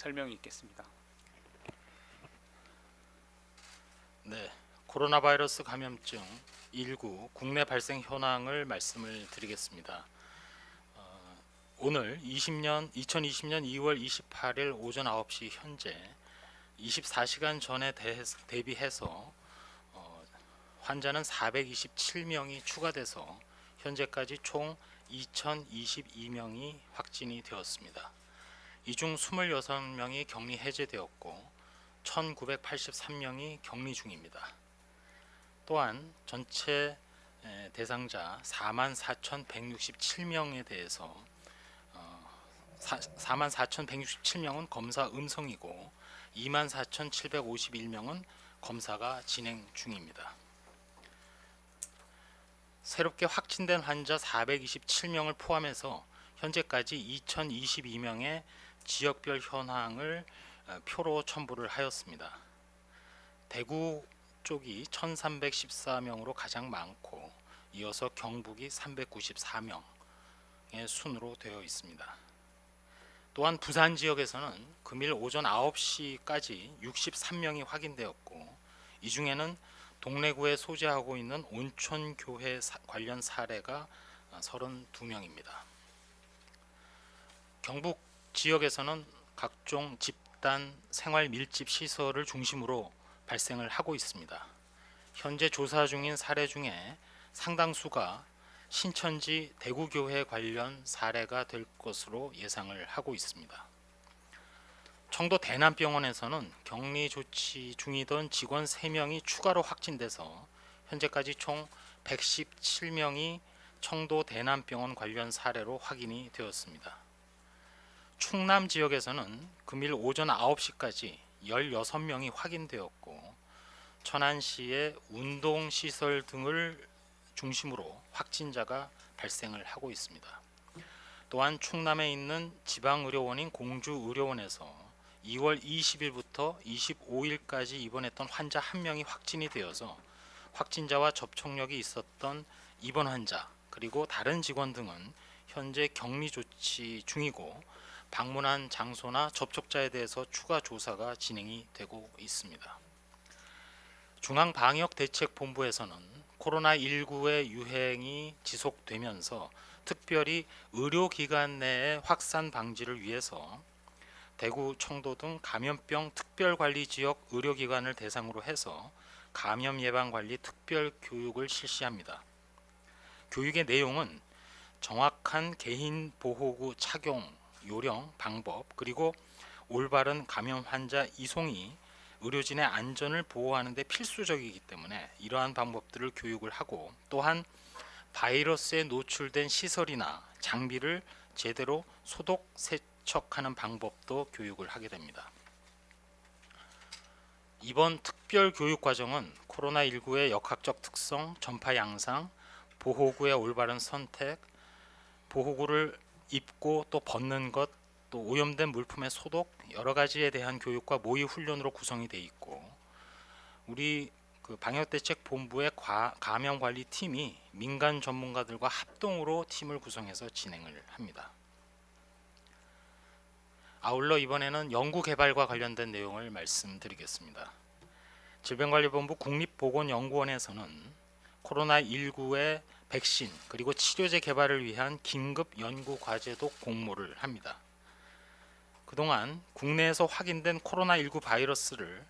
설명이 있겠습니다. 네, 코로나 바이러스 감염증 19 국내 발생 현황을 말씀을 드리겠습니다. 오늘 2020년 2월 28일 오전 9시 현재 24시간 전에 대비해서 환자는 427명이 추가돼서 현재까지 총 2022명이 확진이 되었습니다. 이 중 26명이 격리 해제되었고 1983명이 격리 중입니다. 또한 전체 대상자 44,167명에 대해서 44,167명은 검사 음성이고 24,751명은 검사가 진행 중입니다. 새롭게 확진된 환자 427명을 포함해서 현재까지 2022명의 지역별 현황을 표로 첨부를 하였습니다. 대구 쪽이 1314명으로 가장 많고 이어서 경북이 394명의 순으로 되어 있습니다. 또한 부산 지역에서는 금일 오전 9시까지 63명이 확인되었고 이 중에는 동래구에 소재하고 있는 온천교회 관련 사례가 32명입니다. 경북 지역에서는 각종 집단 생활 밀집 시설을 중심으로 발생을 하고 있습니다. 현재 조사 중인 사례 중에 상당수가 신천지 대구교회 관련 사례가 될 것으로 예상을 하고 있습니다. 청도 대남병원에서는 격리 조치 중이던 직원 3명이 추가로 확진돼서 현재까지 총 117명이 청도 대남병원 관련 사례로 확인이 되었습니다. 충남 지역에서는 금일 오전 9시까지 16명이 확인되었고 천안시의 운동시설 등을 중심으로 확진자가 발생을 하고 있습니다. 또한 충남에 있는 지방의료원인 공주의료원에서 2월 20일부터 25일까지 입원했던 환자 1명이 확진이 되어서 확진자와 접촉력이 있었던 입원 환자 그리고 다른 직원 등은 현재 격리 조치 중이고 방문한 장소나 접촉자에 대해서 추가 조사가 진행이 되고 있습니다. 중앙방역대책본부에서는 코로나19의 유행이 지속되면서 특별히 의료기관 내의 확산 방지를 위해서 대구, 청도 등 감염병 특별관리지역 의료기관을 대상으로 해서 감염 예방관리 특별교육을 실시합니다. 교육의 내용은 정확한 개인보호구 착용 요령, 방법 그리고 올바른 감염 환자 이송이 의료진의 안전을 보호하는 데 필수적이기 때문에 이러한 방법들을 교육을 하고 또한 바이러스에 노출된 시설이나 장비를 제대로 소독, 세척하는 방법도 교육을 하게 됩니다. 이번 특별 교육 과정은 코로나19의 역학적 특성, 전파 양상, 보호구의 올바른 선택, 보호구를 입고 또 벗는 것, 또 오염된 물품의 소독 여러 가지에 대한 교육과 모의 훈련으로 구성이 되어 있고 우리 방역대책본부의 감염관리팀이 민간 전문가들과 합동으로 팀을 구성해서 진행을 합니다. 아울러 이번에는 연구개발과 관련된 내용을 말씀드리겠습니다. 질병관리본부 국립보건연구원에서는 코로나19의 백신 그리고 치료제 개발을 위한 긴급 연구 과제도 공모를 합니다. 그동안 국내에서 확인된 코로나19 바이러스를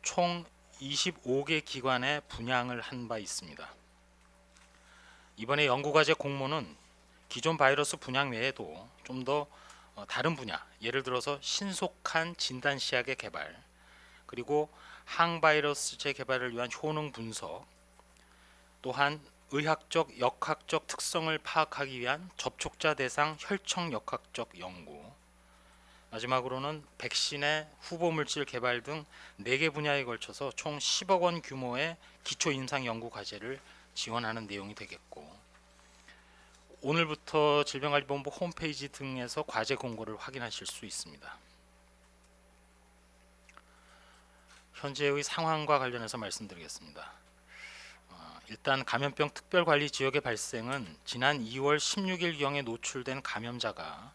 총 25개 기관에 분양을 한 바 있습니다. 이번에 연구과제 공모는 기존 바이러스 분양 외에도 좀 더 다른 분야, 예를 들어서 신속한 진단시약의 개발, 그리고 항바이러스제 개발을 위한 효능 분석, 또한 의학적, 역학적 특성을 파악하기 위한 접촉자 대상 혈청 역학적 연구, 마지막으로는 백신의 후보물질 개발 등 4개 분야에 걸쳐서 총 10억 원 규모의 기초임상 연구 과제를 지원하는 내용이 되겠고 오늘부터 질병관리본부 홈페이지 등에서 과제 공고를 확인하실 수 있습니다. 현재의 상황과 관련해서 말씀드리겠습니다. 일단 감염병 특별관리 지역의 발생은 지난 2월 16일경에 노출된 감염자가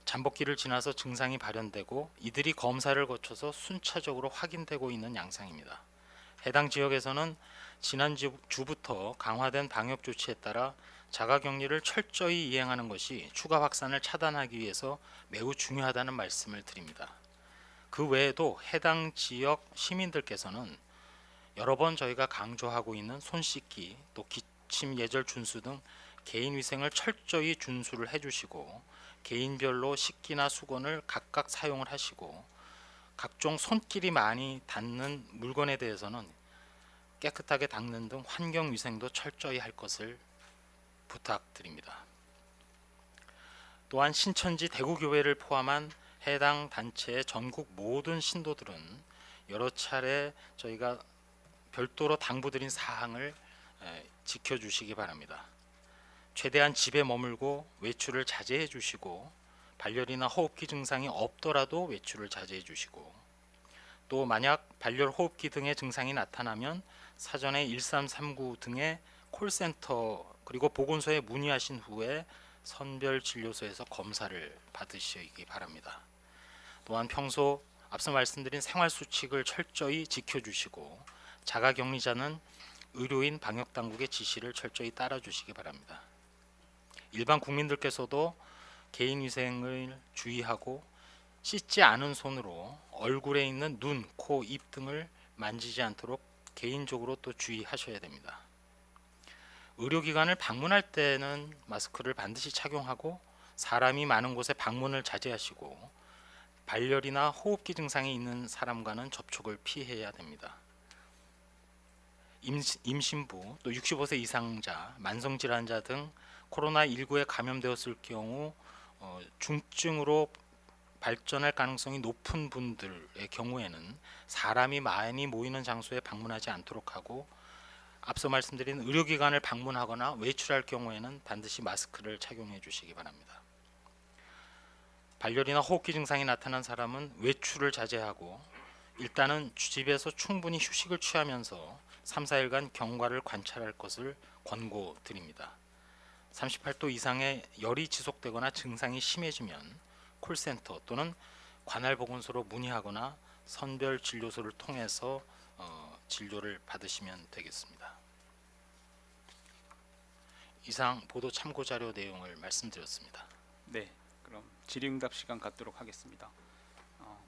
잠복기를 지나서 증상이 발현되고 이들이 검사를 거쳐서 순차적으로 확인되고 있는 양상입니다. 해당 지역에서는 지난주부터 강화된 방역 조치에 따라 자가격리를 철저히 이행하는 것이 추가 확산을 차단하기 위해서 매우 중요하다는 말씀을 드립니다. 그 외에도 해당 지역 시민들께서는 여러 번 저희가 강조하고 있는 손 씻기, 또 기침 예절 준수 등 개인 위생을 철저히 준수를 해주시고 개인별로 식기나 수건을 각각 사용을 하시고 각종 손길이 많이 닿는 물건에 대해서는 깨끗하게 닦는 등 환경 위생도 철저히 할 것을 부탁드립니다. 또한 신천지 대구교회를 포함한 해당 단체의 전국 모든 신도들은 여러 차례 저희가 별도로 당부드린 사항을 지켜주시기 바랍니다. 최대한 집에 머물고 외출을 자제해 주시고 발열이나 호흡기 증상이 없더라도 외출을 자제해 주시고 또 만약 발열, 호흡기 등의 증상이 나타나면 사전에 1339 등의 콜센터 그리고 보건소에 문의하신 후에 선별진료소에서 검사를 받으시기 바랍니다. 또한 평소 앞서 말씀드린 생활수칙을 철저히 지켜주시고 자가격리자는 의료인 방역당국의 지시를 철저히 따라주시기 바랍니다. 일반 국민들께서도 개인위생을 주의하고 씻지 않은 손으로 얼굴에 있는 눈, 코, 입 등을 만지지 않도록 개인적으로 또 주의하셔야 됩니다. 의료기관을 방문할 때는 마스크를 반드시 착용하고 사람이 많은 곳에 방문을 자제하시고 발열이나 호흡기 증상이 있는 사람과는 접촉을 피해야 됩니다. 임신부, 또 65세 이상자, 만성질환자 등 코로나19에 감염되었을 경우 중증으로 발전할 가능성이 높은 분들의 경우에는 사람이 많이 모이는 장소에 방문하지 않도록 하고 앞서 말씀드린 의료기관을 방문하거나 외출할 경우에는 반드시 마스크를 착용해 주시기 바랍니다. 발열이나 호흡기 증상이 나타난 사람은 외출을 자제하고 일단은 집에서 충분히 휴식을 취하면서 3, 4일간 경과를 관찰할 것을 권고드립니다. 38도 이상의 열이 지속되거나 증상이 심해지면 콜센터 또는 관할 보건소로 문의하거나 선별 진료소를 통해서 진료를 받으시면 되겠습니다. 이상 보도 참고 자료 내용을 말씀드렸습니다. 네, 그럼 질의응답 시간 갖도록 하겠습니다.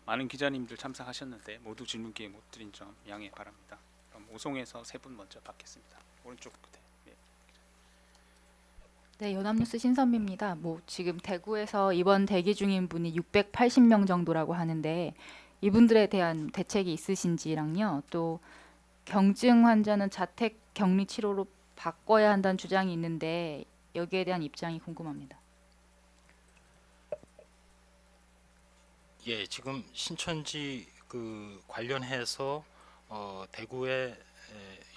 많은 기자님들 참석하셨는데 모두 질문 기회 못 드린 점 양해 바랍니다. 그럼 오송에서 세 분 먼저 받겠습니다. 오른쪽 끝에. 네, 연합뉴스 신선미입니다. 지금 대구에서 입원 대기 중인 분이 680명 정도라고 하는데 이분들에 대한 대책이 있으신지랑요. 또 경증 환자는 자택 격리 치료로 바꿔야 한다는 주장이 있는데 여기에 대한 입장이 궁금합니다. 예, 지금 신천지 관련해서 대구의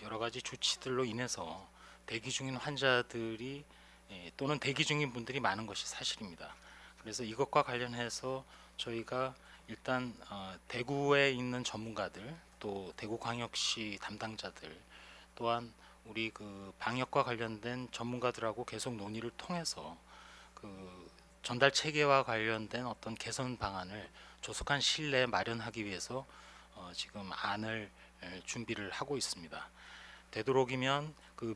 여러 가지 조치들로 인해서 대기 중인 환자들이 또는 대기 중인 분들이 많은 것이 사실입니다. 그래서 이것과 관련해서 저희가 일단 대구에 있는 전문가들 또 대구광역시 담당자들 또한 우리 방역과 관련된 전문가들하고 계속 논의를 통해서 전달 체계와 관련된 어떤 개선 방안을 조속한 시일 내에 마련하기 위해서 지금 안을 준비를 하고 있습니다. 되도록이면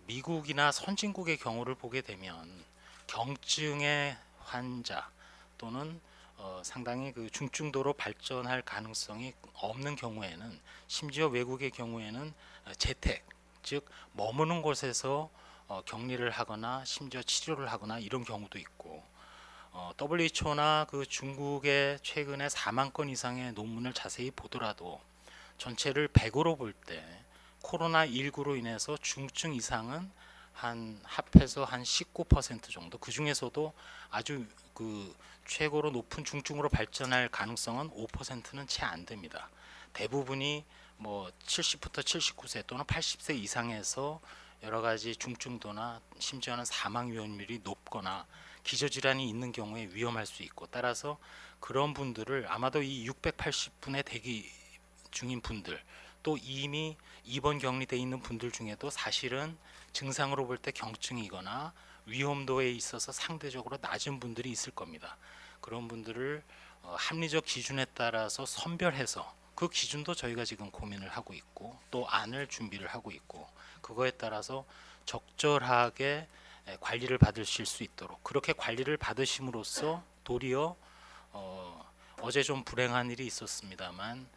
미국이나 선진국의 경우를 보게 되면 경증의 환자 또는 상당히 중증도로 발전할 가능성이 없는 경우에는 심지어 외국의 경우에는 재택 즉 머무는 곳에서 격리를 하거나 심지어 치료를 하거나 이런 경우도 있고 WHO나 중국의 최근에 4만 건 이상의 논문을 자세히 보더라도 전체를 100으로 볼 때 코로나19로 인해서 중증 이상은 합해서 한 19% 정도, 그 중에서도 아주 최고로 높은 중증으로 발전할 가능성은 5%는 채 안 됩니다. 대부분이 70부터 79세 또는 80세 이상에서 여러 가지 중증도나 심지어는 사망 위험률이 높거나 기저질환이 있는 경우에 위험할 수 있고, 따라서 그런 분들을 아마도 이 680분의 대기 중인 분들 또 이미 입원 격리돼 있는 분들 중에도 사실은 증상으로 볼 때 경증이거나 위험도에 있어서 상대적으로 낮은 분들이 있을 겁니다. 그런 분들을 합리적 기준에 따라서 선별해서 그 기준도 저희가 지금 고민을 하고 있고 또 안을 준비를 하고 있고 그거에 따라서 적절하게 관리를 받으실 수 있도록 그렇게 관리를 받으심으로써 도리어 어제 좀 불행한 일이 있었습니다만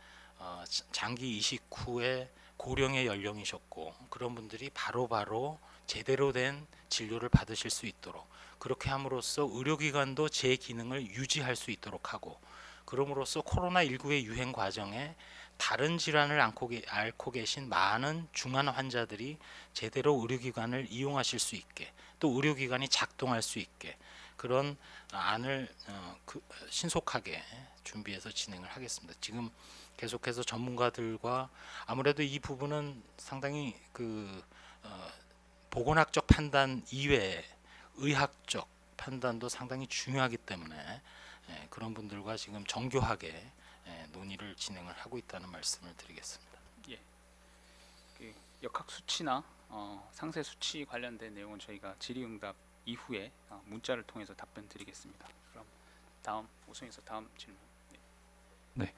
장기 이식 후에 고령의 연령이셨고 그런 분들이 바로바로 제대로 된 진료를 받으실 수 있도록 그렇게 함으로써 의료기관도 제 기능을 유지할 수 있도록 하고 그럼으로써 코로나19의 유행 과정에 다른 질환을 앓고 계신 많은 중환 환자들이 제대로 의료기관을 이용하실 수 있게 또 의료기관이 작동할 수 있게 그런 안을 신속하게 준비해서 진행을 하겠습니다. 지금 계속해서 전문가들과 아무래도 이 부분은 상당히 보건학적 판단 이외에 의학적 판단도 상당히 중요하기 때문에 그런 분들과 지금 정교하게 논의를 진행을 하고 있다는 말씀을 드리겠습니다. 예. 그 역학 수치나 상세 수치 관련된 내용은 저희가 질의응답 이후에 문자를 통해서 답변 드리겠습니다. 그럼 다음 오송에서 다음 질문. 네.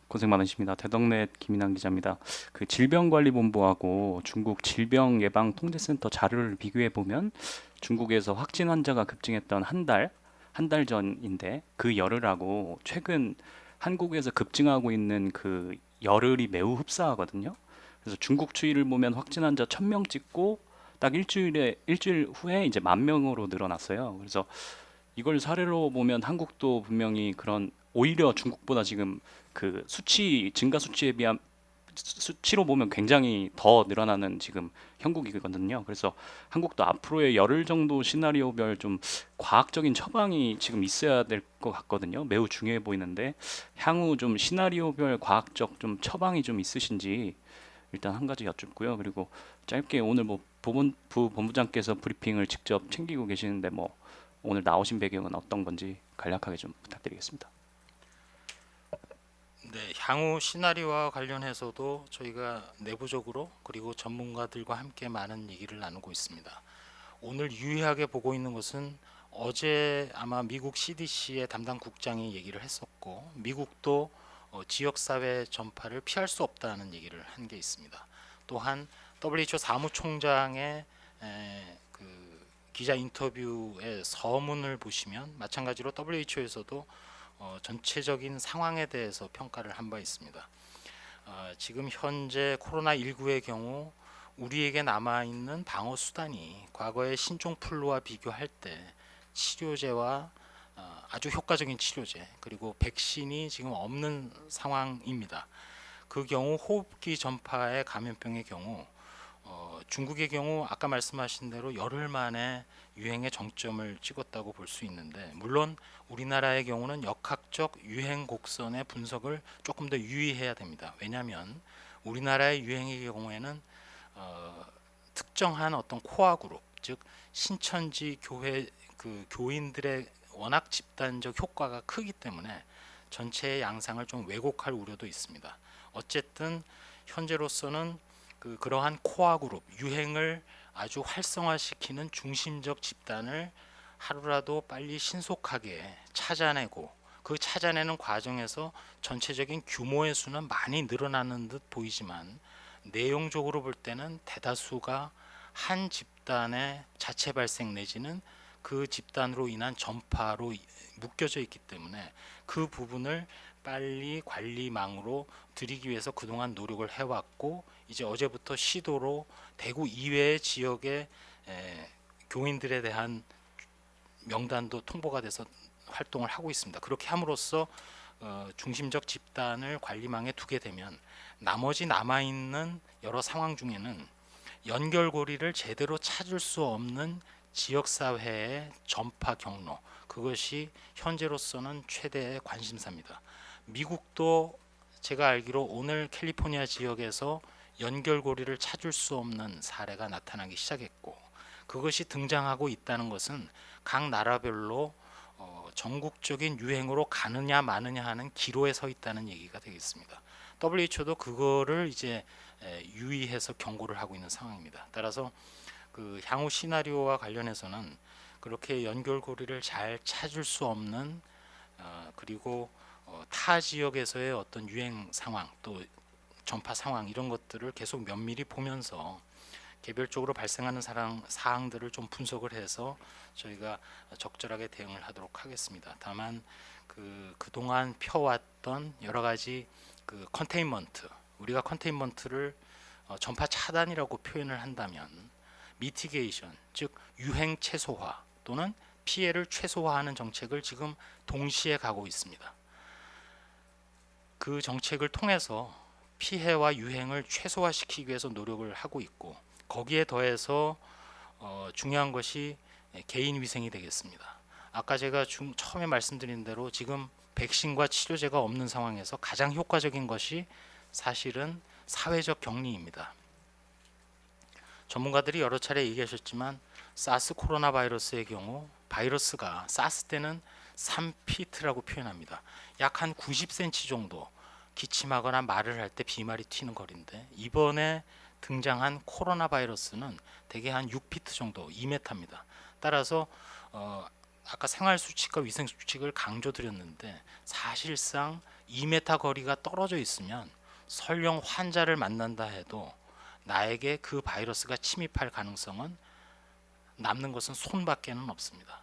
고생 많으십니다. 대덕넷 김인환 기자입니다. 그 질병관리본부하고 중국 질병예방통제센터 자료를 비교해 보면 중국에서 확진 환자가 급증했던 한 달 전인데 그 열흘하고 최근 한국에서 급증하고 있는 그 열흘이 매우 흡사하거든요. 그래서 중국 추이를 보면 확진 환자 1,000명 찍고 딱 일주일 후에 이제 10,000명으로 늘어났어요. 그래서 이걸 사례로 보면 한국도 분명히 그런 오히려 중국보다 지금 그 증가 수치에 비한 수치로 보면 굉장히 더 늘어나는 지금 형국이거든요. 그래서 한국도 앞으로의 열흘 정도 시나리오별 좀 과학적인 처방이 지금 있어야 될 것 같거든요. 매우 중요해 보이는데 향후 좀 시나리오별 과학적 좀 처방이 좀 있으신지 일단 한 가지 여쭙고요. 그리고 짧게 오늘 뭐 본부장께서 브리핑을 직접 챙기고 계시는데 뭐 오늘 나오신 배경은 어떤 건지 간략하게 좀 부탁드리겠습니다. 네, 향후 시나리오와 관련해서도 저희가 내부적으로 그리고 전문가들과 함께 많은 얘기를 나누고 있습니다. 오늘 유의하게 보고 있는 것은 어제 아마 미국 CDC의 담당 국장이 얘기를 했었고 미국도 지역사회 전파를 피할 수 없다는 얘기를 한 게 있습니다. 또한 WHO 사무총장의 그 기자 인터뷰의 서문을 보시면 마찬가지로 WHO에서도 전체적인 상황에 대해서 평가를 한 바 있습니다. 지금 현재 코로나19의 경우 우리에게 남아있는 방어 수단이 과거의 신종플루와 비교할 때 치료제와 아주 효과적인 치료제 그리고 백신이 지금 없는 상황입니다. 그 경우 호흡기 전파의 감염병의 경우 중국의 경우 아까 말씀하신 대로 열흘 만에 유행의 정점을 찍었다고 볼 수 있는데 물론 우리나라의 경우는 역학적 유행 곡선의 분석을 조금 더 유의해야 됩니다. 왜냐하면 우리나라의 유행의 경우에는 특정한 어떤 코어 그룹 즉 신천지 교회 그 교인들의 워낙 집단적 효과가 크기 때문에 전체의 양상을 좀 왜곡할 우려도 있습니다. 어쨌든 현재로서는 그러한 코어 그룹 유행을 아주 활성화시키는 중심적 집단을 하루라도 빨리 신속하게 찾아내고 그 찾아내는 과정에서 전체적인 규모의 수는 많이 늘어나는 듯 보이지만 내용적으로 볼 때는 대다수가 한 집단의 자체 발생 내지는 그 집단으로 인한 전파로 묶여져 있기 때문에 그 부분을 빨리 관리망으로 들이기 위해서 그동안 노력을 해왔고 이제 어제부터 시도로 대구 이외의 지역의 교인들에 대한 명단도 통보가 돼서 활동을 하고 있습니다. 그렇게 함으로써 중심적 집단을 관리망에 두게 되면 나머지 남아있는 여러 상황 중에는 연결고리를 제대로 찾을 수 없는 지역사회의 전파 경로 그것이 현재로서는 최대의 관심사입니다. 미국도 제가 알기로 오늘 캘리포니아 지역에서 연결고리를 찾을 수 없는 사례가 나타나기 시작했고 그것이 등장하고 있다는 것은 각 나라별로 전국적인 유행으로 가느냐 마느냐 하는 기로에 서 있다는 얘기가 되겠습니다. WHO도 그거를 이제 유의해서 경고를 하고 있는 상황입니다. 따라서 그 향후 시나리오와 관련해서는 그렇게 연결고리를 잘 찾을 수 없는 그리고 타 지역에서의 어떤 유행 상황 또 전파 상황 이런 것들을 계속 면밀히 보면서 개별적으로 발생하는 사항들을 좀 분석을 해서 저희가 적절하게 대응을 하도록 하겠습니다. 다만 그동안 펴왔던 여러 가지 그 컨테인먼트, 우리가 컨테인먼트를 전파 차단이라고 표현을 한다면 미티게이션, 즉 유행 최소화 또는 피해를 최소화하는 정책을 지금 동시에 가고 있습니다. 그 정책을 통해서 피해와 유행을 최소화시키기 위해서 노력을 하고 있고, 거기에 더해서 중요한 것이 개인 위생이 되겠습니다. 아까 제가 처음에 말씀드린 대로 지금 백신과 치료제가 없는 상황에서 가장 효과적인 것이 사실은 사회적 격리입니다. 전문가들이 여러 차례 얘기하셨지만 사스 코로나 바이러스의 경우 바이러스가 사스 때는 3피트라고 표현합니다. 약 한 90cm 정도 기침하거나 말을 할 때 비말이 튀는 거리인데, 이번에 등장한 코로나 바이러스는 대개 한 6피트 정도, 2m입니다. 따라서 아까 생활 수칙과 위생 수칙을 강조드렸는데, 사실상 2m 거리가 떨어져 있으면 설령 환자를 만난다 해도 나에게 그 바이러스가 침입할 가능성은 남는 것은 손밖에는 없습니다.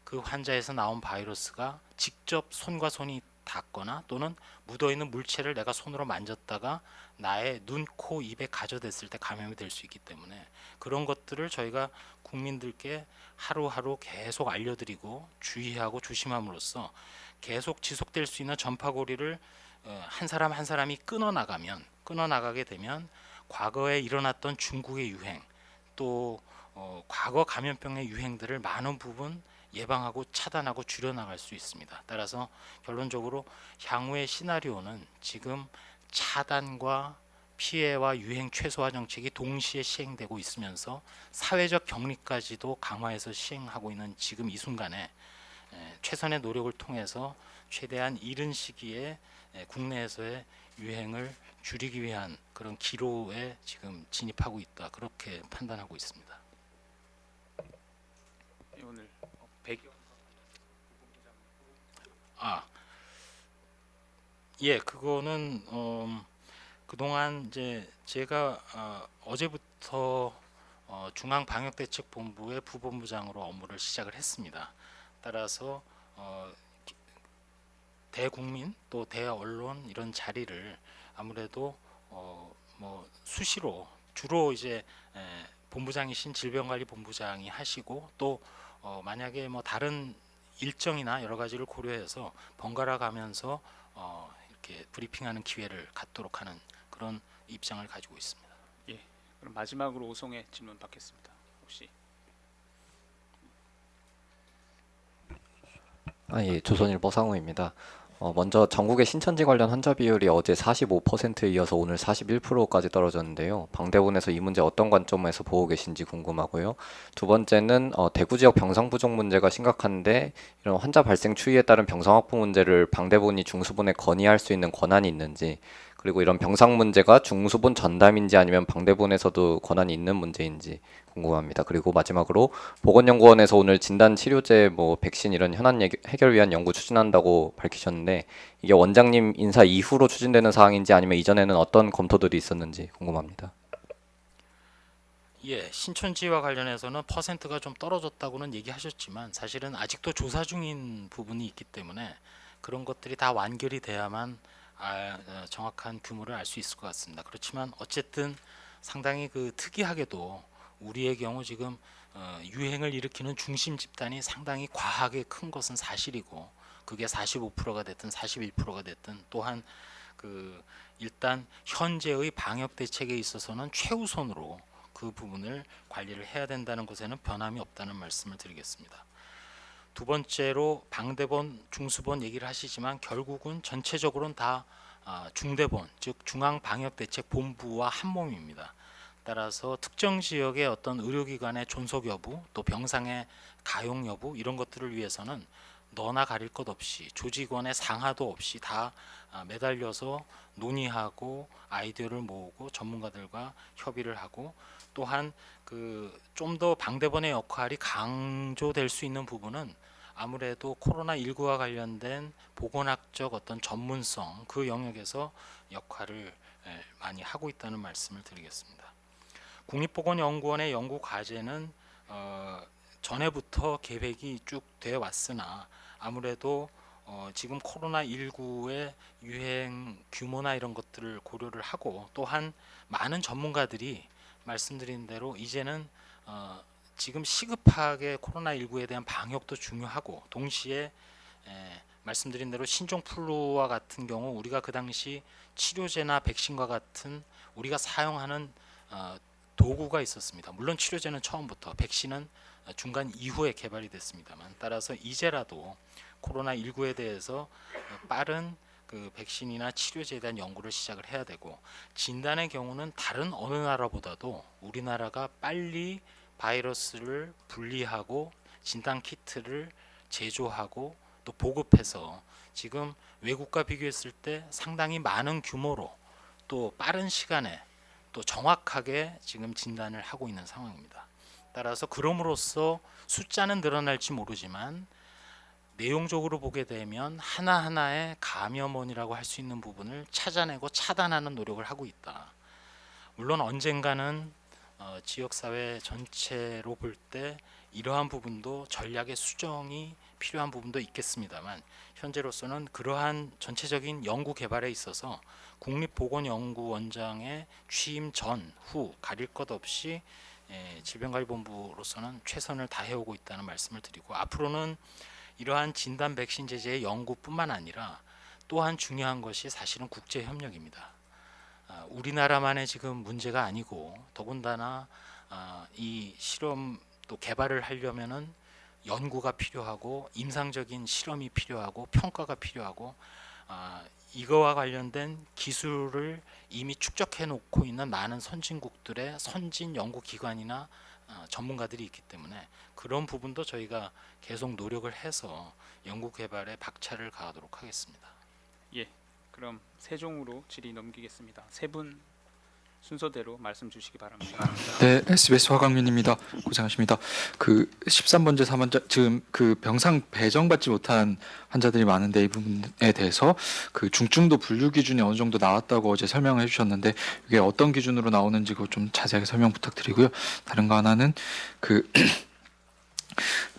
그 환자에서 나온 바이러스가 직접 손과 손이 닿거나 또는 묻어있는 물체를 내가 손으로 만졌다가 나의 눈, 코, 입에 가져댔을 때 감염이 될 수 있기 때문에 그런 것들을 저희가 국민들께 하루하루 계속 알려드리고 주의하고 조심함으로써 계속 지속될 수 있는 전파고리를 한 사람 한 사람이 끊어나가게 되면 과거에 일어났던 중국의 유행 또 과거 감염병의 유행들을 많은 부분 예방하고 차단하고 줄여나갈 수 있습니다. 따라서 결론적으로 향후의 시나리오는 지금 차단과 피해와 유행 최소화 정책이 동시에 시행되고 있으면서 사회적 격리까지도 강화해서 시행하고 있는 지금 이 순간에 최선의 노력을 통해서 최대한 이른 시기에 국내에서의 유행을 줄이기 위한 그런 기로에 지금 진입하고 있다, 그렇게 판단하고 있습니다. 오늘 배경 그거는 그동안 이제 제가 어제부터 중앙방역대책본부의 부본부장으로 업무를 시작을 했습니다. 따라서 대국민 또 대언론 이런 자리를 아무래도 뭐 수시로 주로 이제 본부장이신 질병관리본부장이 하시고 또 만약에 뭐 다른 일정이나 여러 가지를 고려해서 번갈아 가면서 이렇게 브리핑하는 기회를 갖도록 하는 그런 입장을 가지고 있습니다. 예. 그럼 마지막으로 오송의 질문 받겠습니다. 혹시 예, 조선일보 상우입니다. 먼저 전국의 신천지 관련 환자 비율이 어제 45%에 이어서 오늘 41%까지 떨어졌는데요. 방대본에서 이 문제 어떤 관점에서 보고 계신지 궁금하고요. 두 번째는 대구 지역 병상 부족 문제가 심각한데 이런 환자 발생 추이에 따른 병상 확보 문제를 방대본이 중수본에 건의할 수 있는 권한이 있는지, 그리고 이런 병상 문제가 중수본 전담인지 아니면 방대본에서도 권한이 있는 문제인지 궁금합니다. 그리고 마지막으로 보건연구원에서 오늘 진단 치료제, 백신 이런 현안 해결 위한 연구 추진한다고 밝히셨는데, 이게 원장님 인사 이후로 추진되는 사항인지 아니면 이전에는 어떤 검토들이 있었는지 궁금합니다. 신천지와 관련해서는 퍼센트가 좀 떨어졌다고는 얘기하셨지만 사실은 아직도 조사 중인 부분이 있기 때문에 그런 것들이 다 완결이 돼야만 정확한 규모를 알 수 있을 것 같습니다. 그렇지만 어쨌든 상당히 특이하게도 우리의 경우 지금 유행을 일으키는 중심 집단이 상당히 과하게 큰 것은 사실이고, 그게 45%가 됐든 41%가 됐든 또한 일단 현재의 방역 대책에 있어서는 최우선으로 그 부분을 관리를 해야 된다는 것에는 변함이 없다는 말씀을 드리겠습니다. 두 번째로 방대본, 중수본 얘기를 하시지만 결국은 전체적으로는 다 중대본, 즉 중앙방역대책본부와 한 몸입니다. 따라서 특정 지역의 어떤 의료기관의 존속 여부, 또 병상의 가용 여부 이런 것들을 위해서는 너나 가릴 것 없이 조직원의 상하도 없이 다 매달려서 논의하고 아이디어를 모으고 전문가들과 협의를 하고, 또한 좀 더 방대본의 역할이 강조될 수 있는 부분은 아무래도 코로나19와 관련된 보건학적 어떤 전문성 그 영역에서 역할을 많이 하고 있다는 말씀을 드리겠습니다. 국립보건연구원의 연구 과제는 전에부터 계획이 쭉 되어 왔으나 아무래도 지금 코로나19의 유행 규모나 이런 것들을 고려를 하고 또한 많은 전문가들이 말씀드린 대로 이제는 지금 시급하게 코로나19에 대한 방역도 중요하고 동시에 말씀드린 대로 신종플루와 같은 경우 우리가 그 당시 치료제나 백신과 같은 우리가 사용하는 도구가 있었습니다. 물론 치료제는 처음부터, 백신은 중간 이후에 개발이 됐습니다만 따라서 이제라도 코로나19에 대해서 빠른 그 백신이나 치료제에 대한 연구를 시작을 해야 되고 진단의 경우는 다른 어느 나라보다도 우리나라가 빨리 바이러스를 분리하고 진단 키트를 제조하고 또 보급해서 지금 외국과 비교했을 때 상당히 많은 규모로 또 빠른 시간에 또 정확하게 지금 진단을 하고 있는 상황입니다. 따라서 그럼으로써 숫자는 늘어날지 모르지만 내용적으로 보게 되면 하나하나의 감염원이라고 할 수 있는 부분을 찾아내고 차단하는 노력을 하고 있다. 물론 언젠가는 지역사회 전체로 볼 때 이러한 부분도 전략의 수정이 필요한 부분도 있겠습니다만 현재로서는 그러한 전체적인 연구 개발에 있어서 국립보건연구원장의 취임 전, 후 가릴 것 없이 질병관리본부로서는 최선을 다해오고 있다는 말씀을 드리고 앞으로는 이러한 진단 백신 제제의 연구뿐만 아니라 또한 중요한 것이 사실은 국제협력입니다. 우리나라만의 지금 문제가 아니고 더군다나 이 실험 또 개발을 하려면은 연구가 필요하고 임상적인 실험이 필요하고 평가가 필요하고 이거와 관련된 기술을 이미 축적해 놓고 있는 많은 선진국들의 선진 연구기관이나 전문가들이 있기 때문에 그런 부분도 저희가 계속 노력을 해서 연구 개발에 박차를 가하도록 하겠습니다. 예, 그럼 세종으로 질의 넘기겠습니다. 세 분 순서대로 말씀 주시기 바랍니다. 네, SBS 화강민입니다. 고생하십니다. 그 13번째, 4번째 지금 그 병상 배정받지 못한 환자들이 많은데 이 부분에 대해서 그 중증도 분류 기준이 어느 정도 나왔다고 어제 설명을 해주셨는데 이게 어떤 기준으로 나오는지 그거 좀 자세하게 설명 부탁드리고요. 다른 거 하나는 그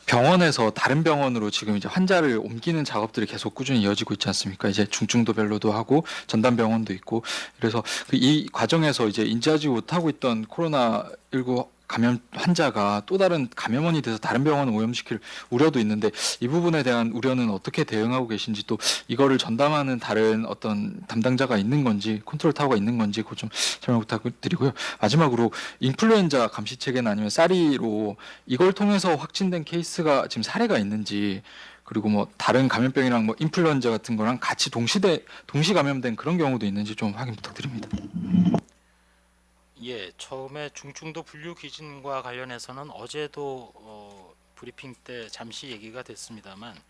병원에서 다른 병원으로 지금 이제 환자를 옮기는 작업들이 계속 꾸준히 이어지고 있지 않습니까? 이제 중증도별로도 하고 전담 병원도 있고 그래서 이 과정에서 이제 인지하지 못하고 있던 코로나19 감염 환자가 또 다른 감염원이 돼서 다른 병원을 오염시킬 우려도 있는데 이 부분에 대한 우려는 어떻게 대응하고 계신지 또 이거를 전담하는 다른 어떤 담당자가 있는 건지 컨트롤 타워가 있는 건지 그거 좀 설명 부탁드리고요. 마지막으로 인플루엔자 감시 체계나 아니면 쌀이로 이걸 통해서 확진된 케이스가 지금 사례가 있는지 그리고 뭐 다른 감염병이랑 뭐 인플루엔자 같은 거랑 같이 동시 감염된 그런 경우도 있는지 좀 확인 부탁드립니다. 예, 처음에 중증도 분류 기준과 관련해서는 어제도 브리핑 때 잠시 얘기가 됐습니다만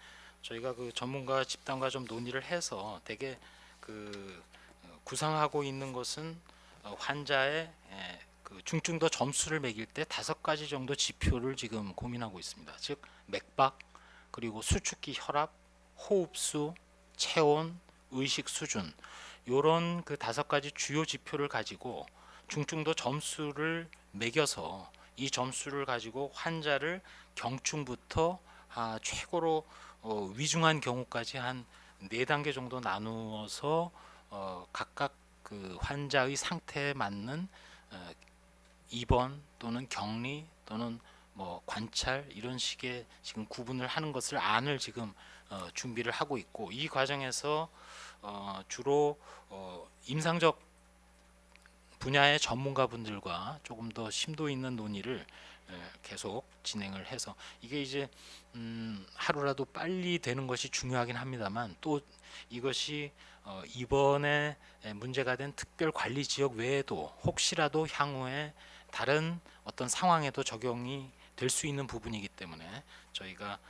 저희가 그 전문가 집단과 좀 논의를 해서 되게 그 구상하고 있는 것은 환자의 그 중증도 점수를 매길 때 5가지 정도 지표를 지금 고민하고 있습니다. 즉 맥박, 그리고 수축기 혈압, 호흡수, 체온, 의식 수준 이런 그 5가지 주요 지표를 가지고 중증도 점수를 매겨서 이 점수를 가지고 환자를 경중부터 최고로 위중한 경우까지 한 4단계 정도 나누어서 각각 그 환자의 상태에 맞는 입원 또는 격리 또는 뭐 관찰 이런 식의 지금 구분을 하는 것을 안을 지금 준비를 하고 있고 이 과정에서 주로 임상적 분야의 전문가분들과 조금 더 심도 있는 논의를 계속 진행을 해서 이게 이제 하루라도 빨리 되는 것이 중요하긴 합니다만 또 이것이 이번에 문제가 된 특별관리지역 외에도 혹시라도 향후에 다른 어떤 상황에도 적용이 될 수 있는 부분이기 때문에 저희가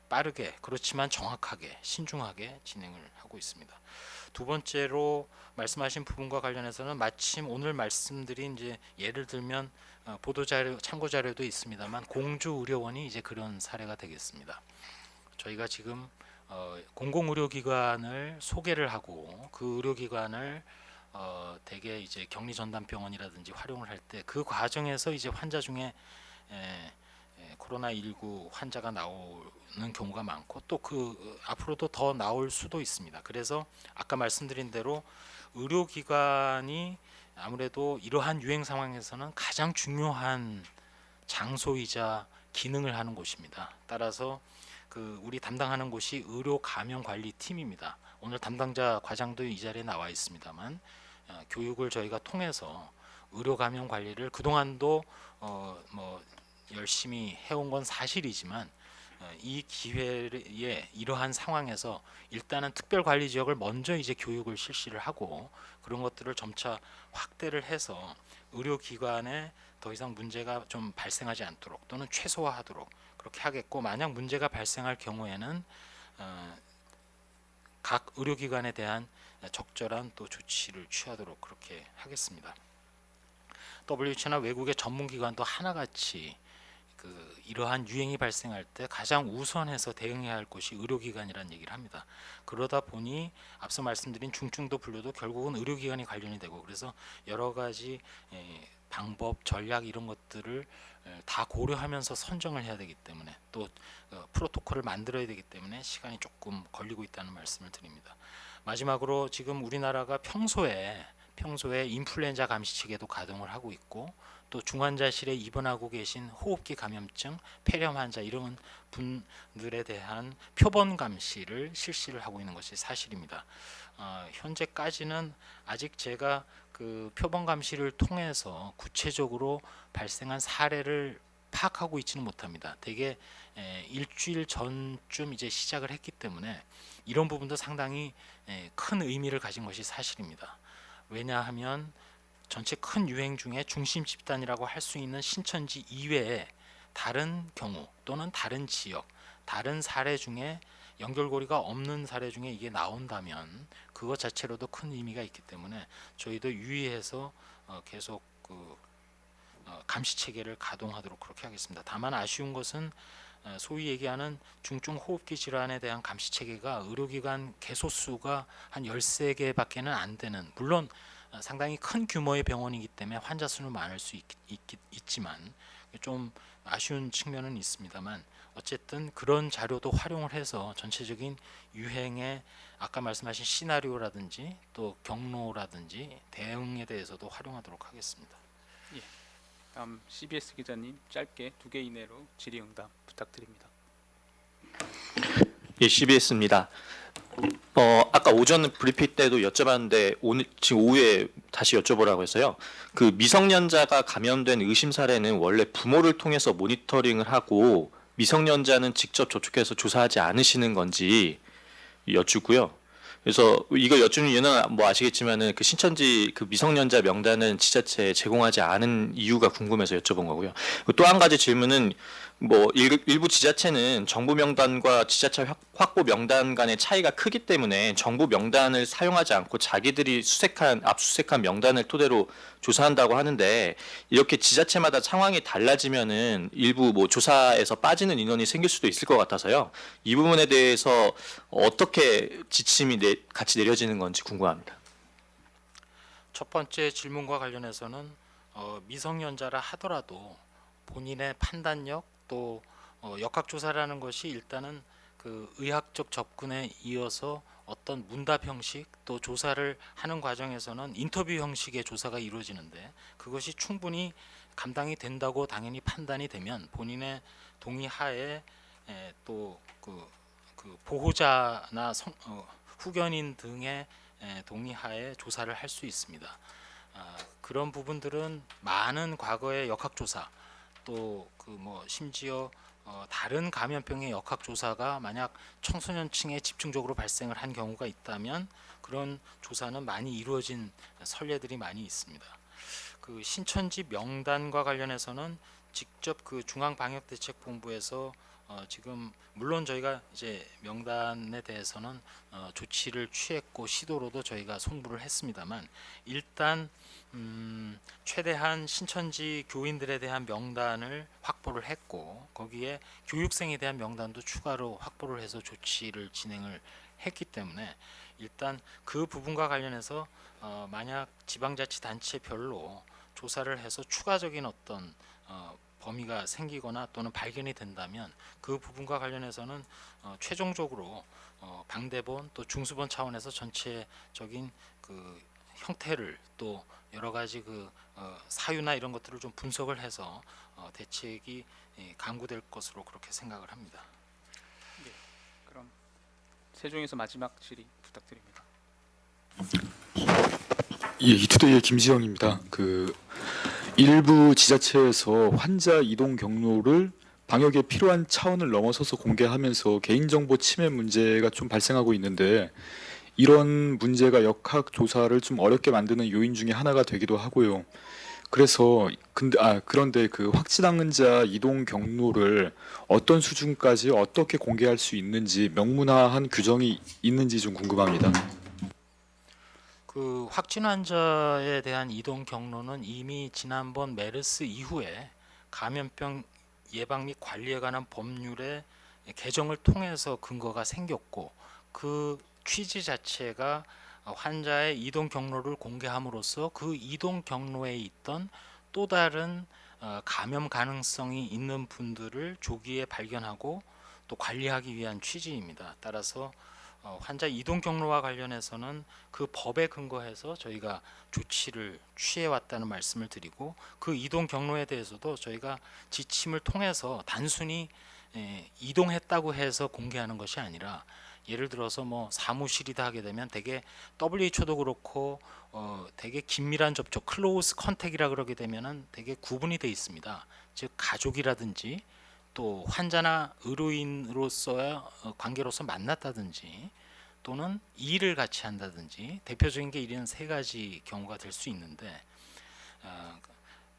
빠르게 그렇지만 정확하게 신중하게 진행을 하고 있습니다. 두 번째로 말씀하신 부분과 관련해서는 마침 오늘 말씀드린 이제 예를 들면 보도 자료 참고 자료도 있습니다만 공주 의료원이 이제 그런 사례가 되겠습니다. 저희가 지금 공공의료기관을 소개를 하고 그 의료기관을 대개 이제 격리전담병원이라든지 활용을 할 때 그 과정에서 이제 환자 중에 코로나19 환자가 나오는 경우가 많고 또 그 앞으로도 더 나올 수도 있습니다. 그래서 아까 말씀드린 대로 의료기관이 아무래도 이러한 유행 상황에서는 가장 중요한 장소이자 기능을 하는 곳입니다. 따라서 그 우리 담당하는 곳이 의료 감염 관리 팀입니다. 오늘 담당자 과장도 이 자리에 나와 있습니다만 교육을 저희가 통해서 의료 감염 관리를 그동안도 뭐 열심히 해온 건 사실이지만 이 기회에 이러한 상황에서 일단은 특별 관리 지역을 먼저 이제 교육을 실시를 하고 그런 것들을 점차 확대를 해서 의료기관에 더 이상 문제가 좀 발생하지 않도록 또는 최소화하도록 그렇게 하겠고 만약 문제가 발생할 경우에는 각 의료기관에 대한 적절한 또 조치를 취하도록 그렇게 하겠습니다. WHO나 외국의 전문기관도 하나같이 이러한 유행이 발생할 때 가장 우선해서 대응해야 할 곳이 의료기관이라는 얘기를 합니다. 그러다 보니 앞서 말씀드린 중증도 분류도 결국은 의료기관이 관련이 되고 그래서 여러 가지 방법, 전략 이런 것들을 다 고려하면서 선정을 해야 되기 때문에 또 프로토콜을 만들어야 되기 때문에 시간이 조금 걸리고 있다는 말씀을 드립니다. 마지막으로 지금 우리나라가 평소에 인플루엔자 감시체계도 가동을 하고 있고 또 중환자실에 입원하고 계신 호흡기 감염증, 폐렴 환자 이런 분들에 대한 표본 감시를 실시를 하고 있는 것이 사실입니다. 현재까지는 아직 제가 그 표본 감시를 통해서 구체적으로 발생한 사례를 파악하고 있지는 못합니다. 대개 일주일 전쯤 이제 시작을 했기 때문에 이런 부분도 상당히 큰 의미를 가진 것이 사실입니다. 왜냐하면 전체 큰 유행 중에 중심 집단이라고 할 수 있는 신천지 이외에 다른 경우 또는 다른 지역, 다른 사례 중에 연결고리가 없는 사례 중에 이게 나온다면 그것 자체로도 큰 의미가 있기 때문에 저희도 유의해서 계속 감시 체계를 가동하도록 그렇게 하겠습니다. 다만 아쉬운 것은 소위 얘기하는 중증 호흡기 질환에 대한 감시 체계가 의료기관 개소수가 한 13개밖에는 안 되는 물론 상당히 큰 규모의 병원이기 때문에 환자 수는 많을 수 있지만 좀 아쉬운 측면은 있습니다만 어쨌든 그런 자료도 활용을 해서 전체적인 유행의 아까 말씀하신 시나리오라든지 또 경로라든지 대응에 대해서도 활용하도록 하겠습니다. 다음 CBS 기자님 짧게 2개 이내로 질의응답 부탁드립니다. 예, CBS입니다. 아까 오전 브리핑 때도 여쭤봤는데 오늘 지금 오후에 다시 여쭤보라고 해서요. 그 미성년자가 감염된 의심 사례는 원래 부모를 통해서 모니터링을 하고 미성년자는 직접 접촉해서 조사하지 않으시는 건지 여쭙고요. 그래서 이걸 여쭈는 이유는 뭐 아시겠지만은 그 신천지 그 미성년자 명단은 지자체에 제공하지 않은 이유가 궁금해서 여쭤본 거고요. 또 한 가지 질문은 뭐 일부 지자체는 정부 명단과 지자체 확보 명단 간의 차이가 크기 때문에 정부 명단을 사용하지 않고 자기들이 압수수색한 명단을 토대로 조사한다고 하는데 이렇게 지자체마다 상황이 달라지면은 일부 뭐 조사에서 빠지는 인원이 생길 수도 있을 것 같아서요. 이 부분에 대해서 어떻게 지침이 같이 내려지는 건지 궁금합니다. 첫 번째 질문과 관련해서는 미성년자라 하더라도 본인의 판단력 또 역학조사라는 것이 일단은 그 의학적 접근에 이어서 어떤 문답 형식 또 조사를 하는 과정에서는 인터뷰 형식의 조사가 이루어지는데 그것이 충분히 감당이 된다고 당연히 판단이 되면 본인의 동의하에 또 그 보호자나 후견인 등의 동의하에 조사를 할 수 있습니다. 그런 부분들은 많은 과거의 역학조사 또 그 뭐 심지어 다른 감염병의 역학조사가 만약 청소년층에 집중적으로 발생을 한 경우가 있다면 그런 조사는 많이 이루어진 선례들이 많이 있습니다. 그 신천지 명단과 관련해서는 직접 그 중앙방역대책본부에서 지금 물론 저희가 이제 명단에 대해서는 조치를 취했고 시도로도 저희가 송부를 했습니다만 일단 최대한 신천지 교인들에 대한 명단을 확보를 했고 거기에 교육생에 대한 명단도 추가로 확보를 해서 조치를 진행을 했기 때문에 일단 그 부분과 관련해서 만약 지방자치단체별로 조사를 해서 추가적인 어떤 범위가 생기거나 또는 발견이 된다면 그 부분과 관련해서는 최종적으로 방대본 또 중수본 차원에서 전체적인 그 형태를 또 여러 가지 그 사유나 이런 것들을 좀 분석을 해서 대책이 강구될 것으로 그렇게 생각을 합니다. 그럼 세종에서 마지막 질의 부탁드립니다. 예, 이투데이의 김지영입니다. 일부 지자체에서 환자 이동 경로를 방역에 필요한 차원을 넘어서서 공개하면서 개인정보 침해 문제가 좀 발생하고 있는데 이런 문제가 역학 조사를 좀 어렵게 만드는 요인 중에 하나가 되기도 하고요. 그래서 그런데 그 확진 환자 이동 경로를 어떤 수준까지 어떻게 공개할 수 있는지 명문화한 규정이 있는지 좀 궁금합니다. 그 확진 환자에 대한 이동 경로는 이미 지난번 메르스 이후에 감염병 예방 및 관리에 관한 법률의 개정을 통해서 근거가 생겼고 그 취지 자체가 환자의 이동 경로를 공개함으로써 그 이동 경로에 있던 또 다른 감염 가능성이 있는 분들을 조기에 발견하고 또 관리하기 위한 취지입니다. 따라서 환자 이동 경로와 관련해서는 그 법에 근거해서 저희가 조치를 취해왔다는 말씀을 드리고 그 이동 경로에 대해서도 저희가 지침을 통해서 단순히 이동했다고 해서 공개하는 것이 아니라 예를 들어서 뭐 사무실이다 하게 되면 되게 WHO도 그렇고 되게 긴밀한 접촉 클로즈 컨택이라 그러게 되면은 되게 구분이 돼 있습니다. 즉 가족이라든지 또 환자나 의료인으로서의 관계로서 만났다든지 또는 일을 같이 한다든지 대표적인 게 이런 세 가지 경우가 될 수 있는데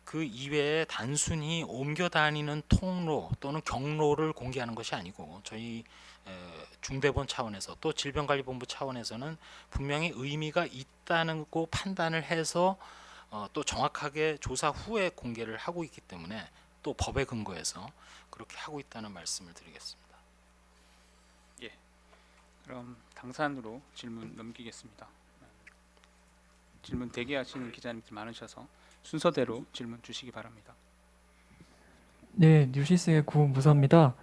그 이외에 단순히 옮겨 다니는 통로 또는 경로를 공개하는 것이 아니고 저희 중대본 차원에서 또 질병관리본부 차원에서는 분명히 의미가 있다는 거 판단을 해서 또 정확하게 조사 후에 공개를 하고 있기 때문에 또 법에 근거해서 그렇게 하고 있다는 말씀을 드리겠습니다. 그럼 당산으로 질문 넘기겠습니다. 질문 대기하시는 기자님들 많으셔서 순서대로 질문 주시기 바랍니다. 네, 뉴시스의 구무서입니다.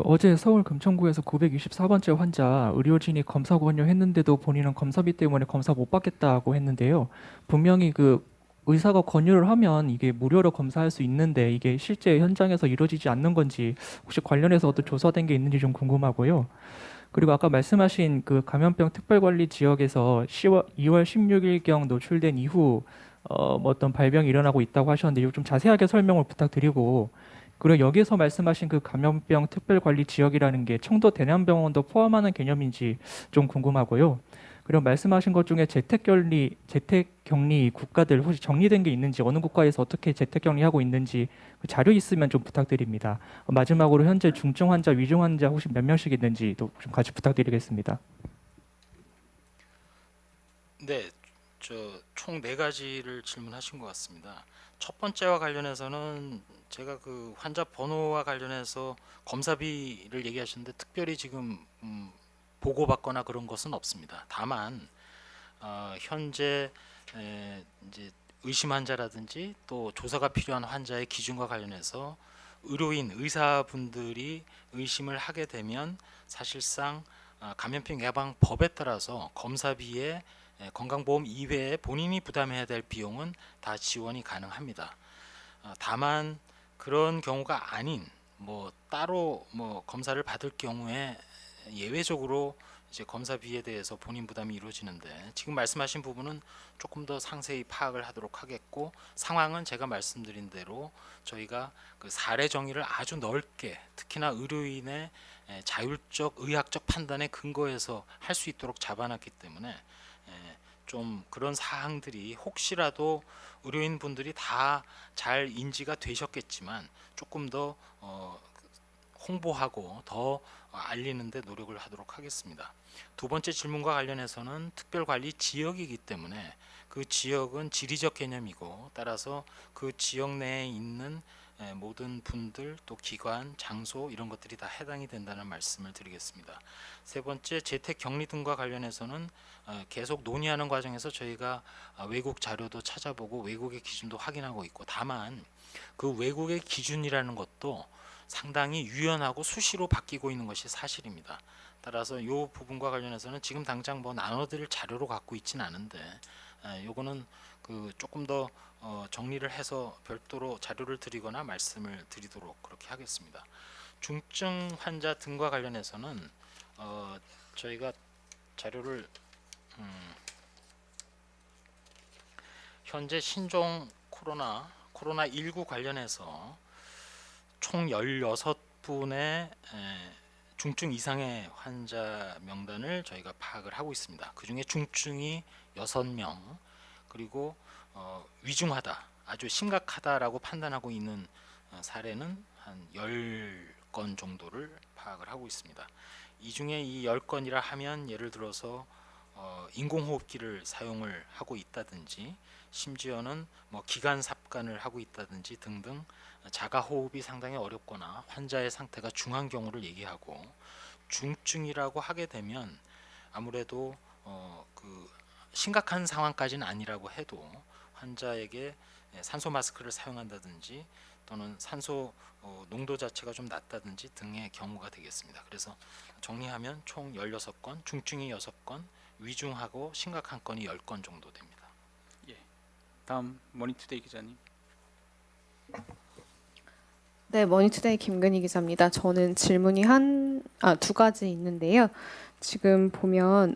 어제 서울 금천구에서 924번째 환자 의료진이 검사 권유했는데도 본인은 검사비 때문에 검사 못 받겠다고 했는데요. 분명히 의사가 권유를 하면 이게 무료로 검사할 수 있는데 이게 실제 현장에서 이루어지지 않는 건지 혹시 관련해서 어떤 조사된 게 있는지 좀 궁금하고요. 그리고 아까 말씀하신 감염병 특별관리 지역에서 2월 16일경 노출된 이후 뭐 어떤 발병이 일어나고 있다고 하셨는데 이거 좀 자세하게 설명을 부탁드리고 그리고 여기서 말씀하신 감염병 특별관리 지역이라는 게 청도 대남병원도 포함하는 개념인지 좀 궁금하고요. 그리고 말씀하신 것 중에 재택격리 국가들 혹시 정리된 게 있는지 어느 국가에서 어떻게 재택격리하고 있는지 자료 있으면 좀 부탁드립니다. 마지막으로 현재 중증 환자, 위중 환자 혹시 몇 명씩 있는지도 좀 같이 부탁드리겠습니다. 네, 총 4가지를 질문하신 것 같습니다. 첫 번째와 관련해서는 제가 그 환자 번호와 관련해서 검사비를 얘기하셨는데 특별히 지금 보고받거나 그런 것은 없습니다. 다만 현재 이제 의심 환자라든지 또 조사가 필요한 환자의 기준과 관련해서 의료인 의사분들이 의심을 하게 되면 사실상 감염병 예방법에 따라서 검사비에 건강보험 이외에 본인이 부담해야 될 비용은 다 지원이 가능합니다. 다만 그런 경우가 아닌 뭐 따로 뭐 검사를 받을 경우에 예외적으로 이제 검사비에 대해서 본인 부담이 이루어지는데 지금 말씀하신 부분은 조금 더 상세히 파악을 하도록 하겠고 상황은 제가 말씀드린 대로 저희가 그 사례 정의를 아주 넓게 특히나 의료인의 자율적 의학적 판단에 근거해서 할 수 있도록 잡아놨기 때문에 좀 그런 사항들이 혹시라도 의료인 분들이 다 잘 인지가 되셨겠지만 조금 더 홍보하고 더 알리는 데 노력을 하도록 하겠습니다. 두 번째 질문과 관련해서는 특별관리 지역이기 때문에 그 지역은 지리적 개념이고 따라서 그 지역 내에 있는 모든 분들 또 기관, 장소 이런 것들이 다 해당이 된다는 말씀을 드리겠습니다. 세 번째 재택 격리 등과 관련해서는 계속 논의하는 과정에서 저희가 외국 자료도 찾아보고 외국의 기준도 확인하고 있고 다만 그 외국의 기준이라는 것도 상당히 유연하고 수시로 바뀌고 있는 것이 사실입니다. 따라서 이 부분과 관련해서는 지금 당장 뭐 나눠드릴 자료로 갖고 있지는 않은데 요거는 그 조금 더 정리를 해서 별도로 자료를 드리거나 말씀을 드리도록 그렇게 하겠습니다. 중증 환자 등과 관련해서는 저희가 자료를 현재 신종 코로나19 관련해서 총 16분의 중증 이상의 환자 명단을 저희가 파악을 하고 있습니다. 그 중에 중증이 6명 그리고 위중하다 아주 심각하다라고 판단하고 있는 사례는 한 10건 정도를 파악을 하고 있습니다. 이 중에 이 10건이라 하면 예를 들어서 인공호흡기를 사용을 하고 있다든지 심지어는 뭐 기관 삽관을 하고 있다든지 등등 자가 호흡이 상당히 어렵거나 환자의 상태가 중한 경우를 얘기하고 중증이라고 하게 되면 아무래도 그 심각한 상황까지는 아니라고 해도 환자에게 산소 마스크를 사용한다든지 또는 산소 농도 자체가 좀 낮다든지 등의 경우가 되겠습니다. 그래서 정리하면 총 16건, 중증이 6건, 위중하고 심각한 건이 10건 정도 됩니다. 다음 머니투데이 기자님. 네, 머니투데이 김근희 기자입니다. 저는 질문이 두 가지 있는데요. 지금 보면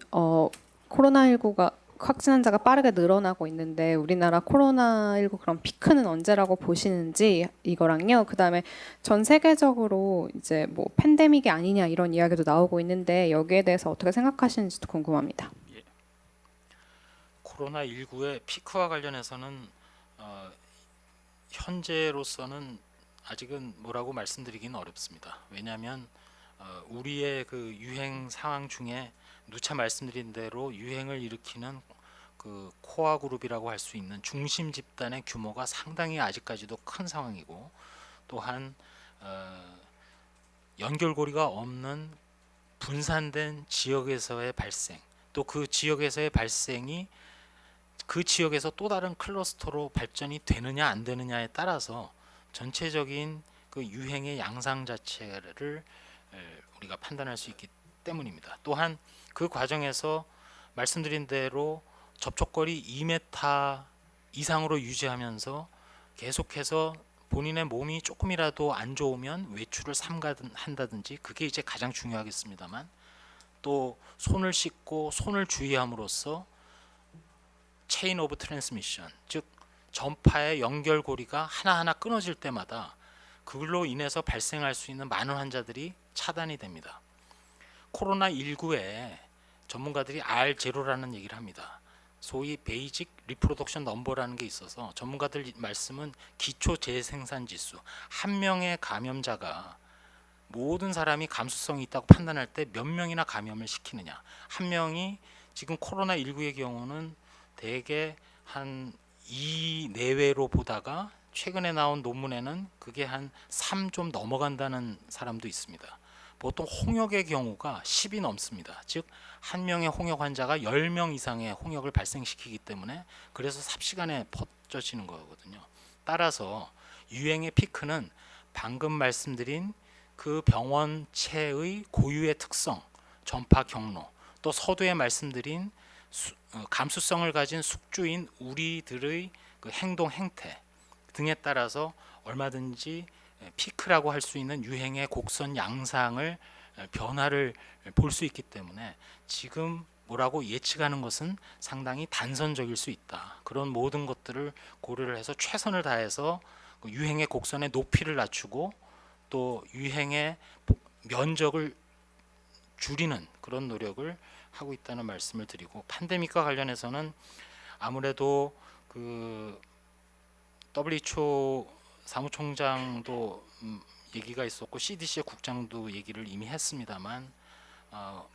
코로나19가 확진 환자가 빠르게 늘어나고 있는데 우리나라 코로나19 그럼 피크는 언제라고 보시는지 이거랑요. 그다음에 전 세계적으로 이제 뭐 팬데믹이 아니냐 이런 이야기도 나오고 있는데 여기에 대해서 어떻게 생각하시는지도 궁금합니다. 코로나19의 피크와 관련해서는 현재로서는 아직은 뭐라고 말씀드리기는 어렵습니다. 왜냐하면 우리의 그 유행 상황 중에 누차 말씀드린 대로 유행을 일으키는 그 코어 그룹이라고 할 수 있는 중심 집단의 규모가 상당히 아직까지도 큰 상황이고 또한 연결고리가 없는 분산된 지역에서의 발생 또 그 지역에서의 발생이 그 지역에서 또 다른 클러스터로 발전이 되느냐 안 되느냐에 따라서 전체적인 그 유행의 양상 자체를 우리가 판단할 수 있기 때문입니다. 또한 그 과정에서 말씀드린 대로 접촉거리 2m 이상으로 유지하면서 계속해서 본인의 몸이 조금이라도 안 좋으면 외출을 삼가한다든지 그게 이제 가장 중요하겠습니다만 또 손을 씻고 손을 주의함으로써 체인 오브 트랜스미션 즉 전파의 연결고리가 하나하나 끊어질 때마다 그걸로 인해서 발생할 수 있는 많은 환자들이 차단이 됩니다. 코로나19에 전문가들이 R0라는 얘기를 합니다. 소위 베이직 리프로덕션 넘버라는 게 있어서 전문가들 말씀은 기초 재생산 지수 한 명의 감염자가 모든 사람이 감수성이 있다고 판단할 때 몇 명이나 감염을 시키느냐 한 명이 지금 코로나19의 경우는 대개 한 2 내외로 보다가 최근에 나온 논문에는 그게 한 3 좀 넘어간다는 사람도 있습니다. 보통 홍역의 경우가 10이 넘습니다. 즉 한 명의 홍역 환자가 10명 이상의 홍역을 발생시키기 때문에 그래서 삽시간에 퍼져지는 거거든요. 따라서 유행의 피크는 방금 말씀드린 그 병원체의 고유의 특성, 전파 경로, 또 서두에 말씀드린 감수성을 가진 숙주인 우리들의 그 행동 행태 등에 따라서 얼마든지 피크라고 할 수 있는 유행의 곡선 양상을 변화를 볼 수 있기 때문에 지금 뭐라고 예측하는 것은 상당히 단선적일 수 있다. 그런 모든 것들을 고려를 해서 최선을 다해서 유행의 곡선의 높이를 낮추고 또 유행의 면적을 줄이는 그런 노력을 하고 있다는 말씀을 드리고 팬데믹과 관련해서는 아무래도 그 WHO 사무총장도 얘기가 있었고 CDC의 국장도 얘기를 이미 했습니다만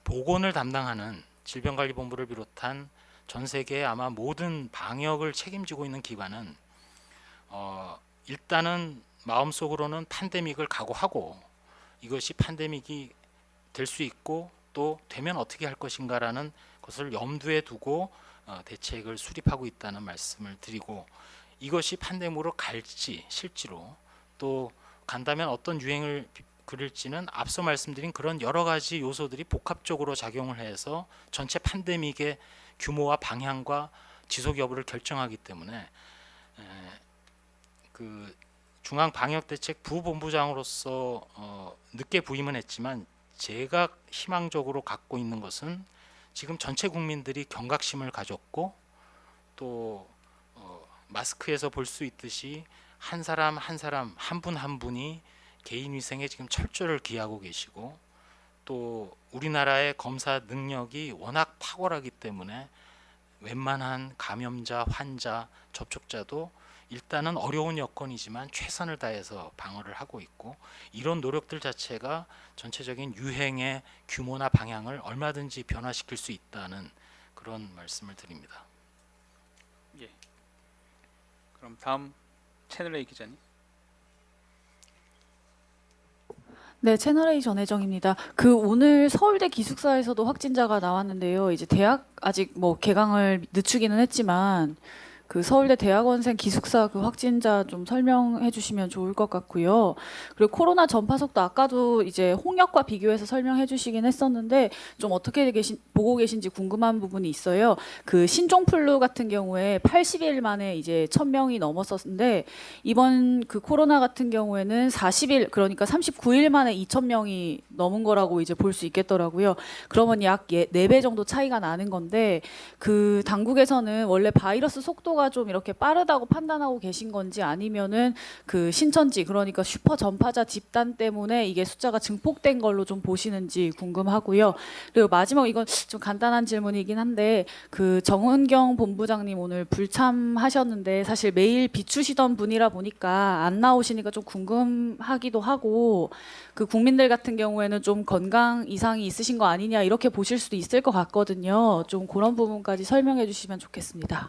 보건을 담당하는 질병관리본부를 비롯한 전 세계의 아마 모든 방역을 책임지고 있는 기관은 일단은 마음속으로는 팬데믹을 각오하고 이것이 팬데믹이 될 수 있고 또 되면 어떻게 할 것인가라는 것을 염두에 두고 대책을 수립하고 있다는 말씀을 드리고, 이것이 팬데믹으로 갈지 실제로 또 간다면 어떤 유행을 그릴지는 앞서 말씀드린 그런 여러 가지 요소들이 복합적으로 작용을 해서 전체 팬데믹의 규모와 방향과 지속 여부를 결정하기 때문에 그 중앙방역대책 부본부장으로서 늦게 부임은 했지만 제가 희망적으로 갖고 있는 것은 지금 전체 국민들이 경각심을 가졌고 또 마스크에서 볼 수 있듯이 한 사람 한 사람 한 분 한 분이 개인 위생에 지금 철저를 기하고 계시고 또 우리나라의 검사 능력이 워낙 탁월하기 때문에 웬만한 감염자, 환자, 접촉자도 일단은 어려운 여건이지만 최선을 다해서 방어를 하고 있고, 이런 노력들 자체가 전체적인 유행의 규모나 방향을 얼마든지 변화시킬 수 있다는 그런 말씀을 드립니다. 예. 그럼 다음 채널A 기자님. 네, 채널A 전혜정입니다. 오늘 서울대 기숙사에서도 확진자가 나왔는데요. 이제 대학 아직 뭐 개강을 늦추기는 했지만 서울대 대학원생 기숙사 확진자 좀 설명해 주시면 좋을 것 같고요. 그리고 코로나 전파 속도 아까도 이제 홍역과 비교해서 설명해 주시긴 했었는데 좀 어떻게 보고 계신지 궁금한 부분이 있어요. 신종플루 같은 경우에 80일 만에 이제 1000명이 넘었었는데 이번 코로나 같은 경우에는 40일 그러니까 39일 만에 2000명이 넘은 거라고 이제 볼 수 있겠더라고요. 그러면 약 4배 정도 차이가 나는 건데 당국에서는 원래 바이러스 속도가 좀 이렇게 빠르다고 판단하고 계신 건지 아니면은 신천지 그러니까 슈퍼 전파자 집단 때문에 이게 숫자가 증폭된 걸로 좀 보시는지 궁금하고요. 그리고 마지막 이건 좀 간단한 질문이긴 한데 정은경 본부장님 오늘 불참하셨는데 사실 매일 비추시던 분이라 보니까 안 나오시니까 좀 궁금하기도 하고 국민들 같은 경우에는 좀 건강 이상이 있으신 거 아니냐 이렇게 보실 수도 있을 것 같거든요. 좀 그런 부분까지 설명해 주시면 좋겠습니다.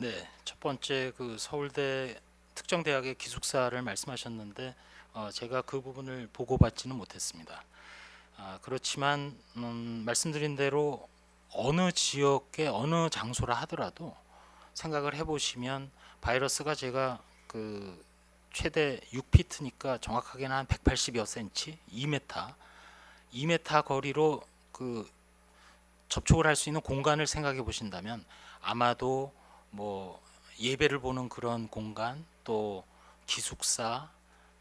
네, 첫 번째 서울대 특정 대학의 기숙사를 말씀하셨는데 제가 그 부분을 보고받지는 못했습니다. 그렇지만 말씀드린 대로 어느 지역의 어느 장소라 하더라도 생각을 해보시면 바이러스가 제가 최대 6피트니까 정확하게는 한 180여 cm, 2m 거리로 접촉을 할 수 있는 공간을 생각해 보신다면 아마도 뭐 예배를 보는 그런 공간, 또 기숙사,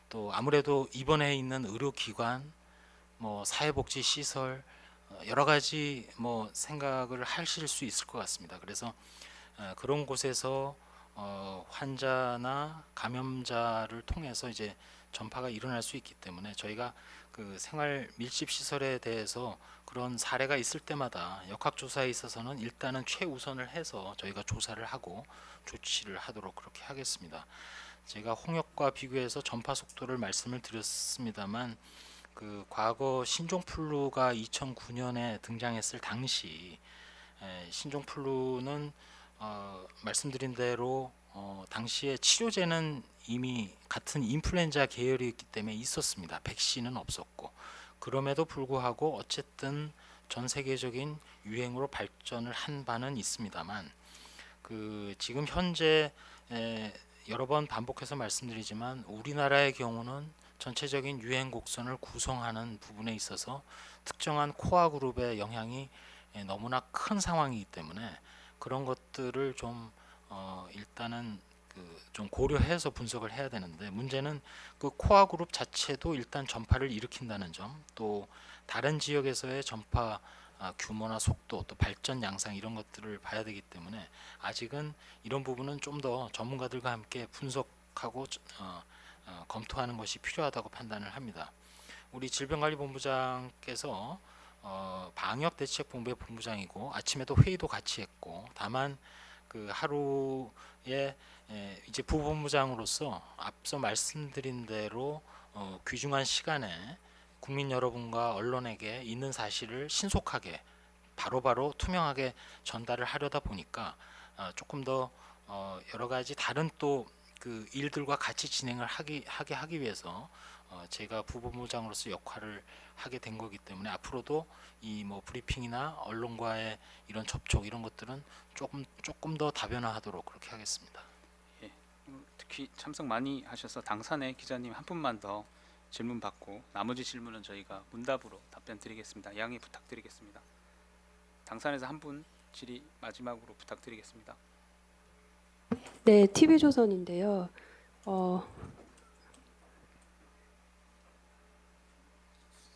또 아무래도 입원해 있는 의료기관, 뭐 사회복지 시설 여러 가지 뭐 생각을 하실 수 있을 것 같습니다. 그래서 그런 곳에서 환자나 감염자를 통해서 이제 전파가 일어날 수 있기 때문에 저희가 생활 밀집 시설에 대해서 그런 사례가 있을 때마다 역학조사에 있어서는 일단은 최우선을 해서 저희가 조사를 하고 조치를 하도록 그렇게 하겠습니다. 제가 홍역과 비교해서 전파 속도를 말씀을 드렸습니다만 과거 신종플루가 2009년에 등장했을 당시 신종플루는 말씀드린 대로 당시에 치료제는 이미 같은 인플루엔자 계열이었기 때문에 있었습니다. 백신은 없었고 그럼에도 불구하고 어쨌든 전 세계적인 유행으로 발전을 한 바는 있습니다만 지금 현재 여러 번 반복해서 말씀드리지만 우리나라의 경우는 전체적인 유행 곡선을 구성하는 부분에 있어서 특정한 코어 그룹의 영향이 너무나 큰 상황이기 때문에 그런 것들을 좀 일단은 좀 고려해서 분석을 해야 되는데, 문제는 코어 그룹 자체도 일단 전파를 일으킨다는 점, 또 다른 지역에서의 전파 규모나 속도, 또 발전 양상 이런 것들을 봐야 되기 때문에 아직은 이런 부분은 좀 더 전문가들과 함께 분석하고 검토하는 것이 필요하다고 판단을 합니다. 우리 질병관리본부장께서 방역대책본부의 본부장이고 아침에도 회의도 같이 했고, 다만 하루에 이제 부본부장으로서 앞서 말씀드린 대로 귀중한 시간에 국민 여러분과 언론에게 있는 사실을 신속하게 바로바로 투명하게 전달을 하려다 보니까 조금 더 여러 가지 다른 또 그 일들과 같이 진행을 하기 위해서 제가 부본부장으로서 역할을 하게 된 거기 때문에 앞으로도 이 뭐 브리핑이나 언론과의 이런 접촉 이런 것들은 조금 더 다변화하도록 그렇게 하겠습니다. 특히 참석 많이 하셔서 당사내 기자님 한 분만 더 질문 받고 나머지 질문은 저희가 문답으로 답변 드리겠습니다. 양해 부탁드리겠습니다. 당사내에서 한 분 질의 마지막으로 부탁드리겠습니다. 네, TV조선인데요.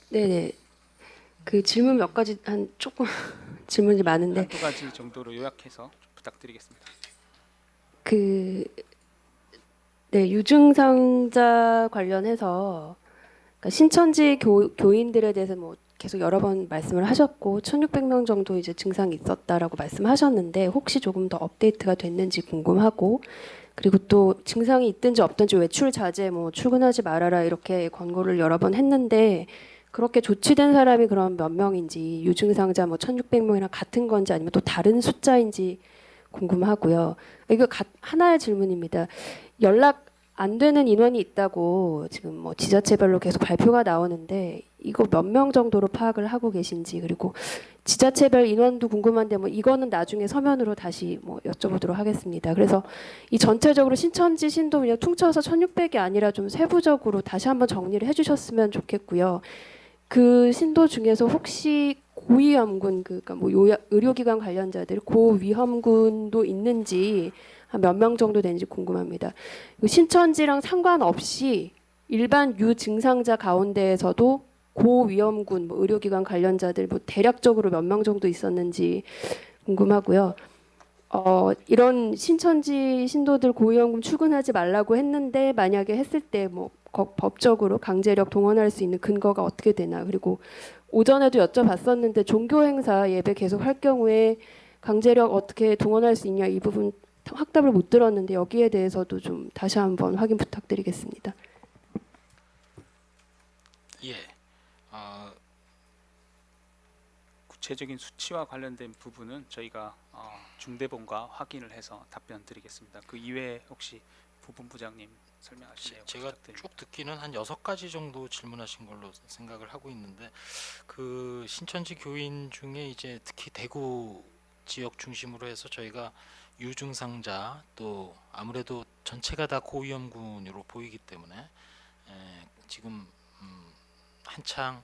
네네. 그 질문 몇 가지 조금 질문이 많은데 한두 가지 정도로 요약해서 좀 부탁드리겠습니다. 네, 유증상자 관련해서 그러니까 신천지 교인들에 대해서 뭐 계속 여러 번 말씀을 하셨고 1,600명 정도 이제 증상이 있었다라고 말씀하셨는데 혹시 조금 더 업데이트가 됐는지 궁금하고 그리고 또 증상이 있든지 없든지 외출 자제 뭐 출근하지 말아라 이렇게 권고를 여러 번 했는데 그렇게 조치된 사람이 그럼 몇 명인지 유증상자 뭐 1,600명이랑 같은 건지 아니면 또 다른 숫자인지 궁금하고요. 이거 하나의 질문입니다. 연락 안 되는 인원이 있다고 지금 뭐 지자체별로 계속 발표가 나오는데 이거 몇 명 정도로 파악을 하고 계신지 그리고 지자체별 인원도 궁금한데 뭐 이거는 나중에 서면으로 다시 뭐 여쭤보도록 하겠습니다. 그래서 이 전체적으로 신천지 신도 그냥 퉁쳐서 1,600이 아니라 좀 세부적으로 다시 한번 정리를 해주셨으면 좋겠고요. 그 신도 중에서 혹시 고위험군 그러니까 뭐 의료기관 관련자들 고위험군도 있는지 한 몇 명 정도 되는지 궁금합니다. 신천지랑 상관없이 일반 유증상자 가운데에서도 고위험군 뭐 의료기관 관련자들 뭐 대략적으로 몇 명 정도 있었는지 궁금하고요. 이런 신천지 신도들 고위험군 출근하지 말라고 했는데 만약에 했을 때 뭐 법적으로 강제력 동원할 수 있는 근거가 어떻게 되나 그리고 오전에도 여쭤봤었는데 종교 행사 예배 계속 할 경우에 강제력 어떻게 동원할 수 있냐 이 부분 확답을 못 들었는데 여기에 대해서도 좀 다시 한번 확인 부탁드리겠습니다. 예. 구체적인 수치와 관련된 부분은 저희가 중대본과 확인을 해서 답변 드리겠습니다. 그 이외에 혹시 부본부장님 설명하실 내용 제가 부탁드립니다. 쭉 듣기는 한 6가지 정도 질문하신 걸로 생각을 하고 있는데 그 신천지 교인 중에 이제 특히 대구 지역 중심으로 해서 저희가 유증상자 또 아무래도 전체가 다 고위험군으로 보이기 때문에 지금 한창